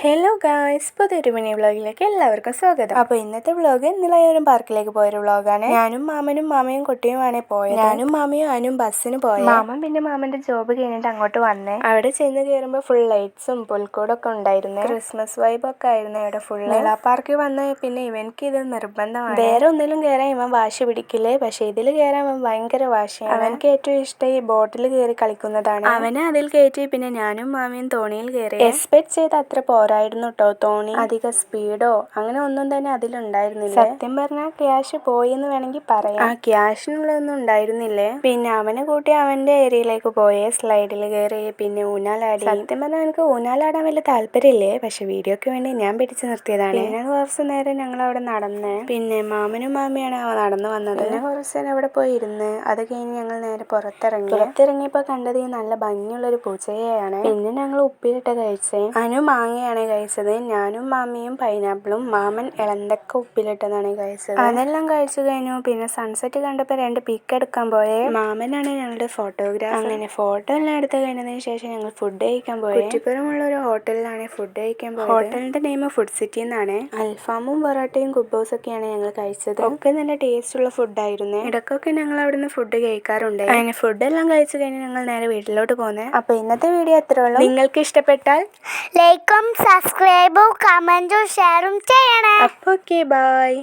Hello guys, പുതിയൊരു mini വ്ളോഗിലേക്ക് എല്ലാവർക്കും സ്വാഗതം. അപ്പോൾ ഇന്നത്തെ വ്ളോഗ് നിളയോരം പാർക്കിലേക്ക് പോയൊരു വ്ളോഗാണ്. ഞാനും മാമനും മാമയും കുട്ടിയുമാണ് പോയത്. ഞാനും മാമയും അനും ബസ്സിന് പോയത്. മാമൻ പിന്നെ മാമന്റെ ജോബ് കഴിഞ്ഞിട്ട് അങ്ങോട്ട് വന്നേ. അവിടെ ചെന്ന് കയറുമ്പോൾ ഫുൾ ലൈറ്റ്സും പുൽക്കൂടൊക്കെ ഉണ്ടായിരുന്നു. ക്രിസ്മസ് വൈബൊക്കെ ആയിരുന്നു ഇവിടെ ഫുൾ. നിള പാർക്കിൽ വന്ന പിന്നെ ഇവനക്ക് ഇത് നിർബന്ധമാണ്. വേറെ ഒന്നിലും കയറാൻ ഇവൻ വാശി പിടിക്കില്ലേ, പക്ഷെ ഇതിൽ കയറാൻ അവൻ ഭയങ്കര വാശിയാണ്. അവനക്ക് ഏറ്റവും ഇഷ്ടം ഈ ബോട്ടിൽ കയറി കളിക്കുന്നതാണ്. അവനെ അതിൽ കയറ്റി പിന്നെ ഞാനും മാമയും തോണിയിൽ കയറി. എക്സ്പെക്ട് ചെയ്ത് അത്ര പോരായിരുന്നു കേട്ടോ. തോണി അധിക സ്പീഡോ അങ്ങനെ ഒന്നും തന്നെ അതിലുണ്ടായിരുന്നില്ല. സത്യം പറഞ്ഞാൽ ക്യാഷ് പോയി എന്ന് വേണമെങ്കിൽ പറയാം. ആ ക്യാഷിനുള്ളതൊന്നും ഉണ്ടായിരുന്നില്ലേ. പിന്നെ അവനെ കൂട്ടി അവന്റെ ഏരിയയിലേക്ക് പോയേ, സ്ലൈഡിൽ കയറി പിന്നെ ഊഞ്ഞാലാടി. സത്യം പറഞ്ഞാൽ എനിക്ക് ഊഞ്ഞാലാടാൻ വലിയ താല്പര്യമില്ലേ, പക്ഷെ വീഡിയോക്ക് വേണ്ടി ഞാൻ പിടിച്ചു നിർത്തിയതാണ്. പിന്നെ കുറച്ച് നേരം ഞങ്ങൾ അവിടെ നടന്ന് പിന്നെ മാമനും മാമിയാണ് നടന്നു വന്നത്. പിന്നെ കുറച്ച് നേരം അവിടെ പോയി ഇരുന്ന് അത് കഴിഞ്ഞ് ഞങ്ങൾ നേരെ പുറത്തിറങ്ങിയപ്പോൾ കണ്ടത് ഈ നല്ല ഭംഗിയുള്ളൊരു പൂച്ചയെയാണ്. പിന്നെ ഞങ്ങൾ ഉപ്പിലിട്ട് കഴിച്ചേ. അനു മാങ്ങയാണ് കഴിച്ചത്, ഞാനും മാമിയും പൈനാപ്പിളും, മാമൻ ഇളന്തക്ക ഉപ്പിലിട്ടതാണ് കഴിച്ചത്. അതെല്ലാം കഴിച്ചു കഴിഞ്ഞു. പിന്നെ സൺസെറ്റ് കണ്ടപ്പോൾ 2 പിക്ക് എടുക്കാൻ പോയേ. മാമനാണ് ഞങ്ങളുടെ ഫോട്ടോഗ്രാഫർ. അങ്ങനെ ഫോട്ടോ എല്ലാം എടുത്ത് കഴിഞ്ഞതിന് ശേഷം ഞങ്ങൾ ഫുഡ് കഴിക്കാൻ പോയി. കുറ്റിപ്പുറമുള്ള ഒരു ഹോട്ടലിലാണ് ഫുഡ് കഴിക്കാൻ പോയത്. ഹോട്ടലിന്റെ നെയിം ഫുഡ് സിറ്റി എന്നാണ്. അൽഫാമും പൊറോട്ടയും കുബൂസൊക്കെയാണ് ഞങ്ങൾ കഴിച്ചത്. ഒക്കെ നല്ല ടേസ്റ്റ് ഉള്ള ഫുഡായിരുന്നു. ഇടയ്ക്കൊക്കെ ഞങ്ങൾ അവിടുന്ന് ഫുഡ് കഴിക്കാറുണ്ട്. അങ്ങനെ ഫുഡെല്ലാം കഴിച്ചു കഴിഞ്ഞ് ഞങ്ങൾ നേരെ വീട്ടിലോട്ട് പോകുന്നത്. അപ്പോൾ ഇന്നത്തെ വീഡിയോ എത്ര ഉള്ളൂ. നിങ്ങൾക്ക് ഇഷ്ടപ്പെട്ടാൽ ലൈക്കും സബ്സ്ക്രൈബും കമന്റും ഷെയറും ചെയ്യണേ. അപ്പോൾ ഓക്കെ, ബൈ.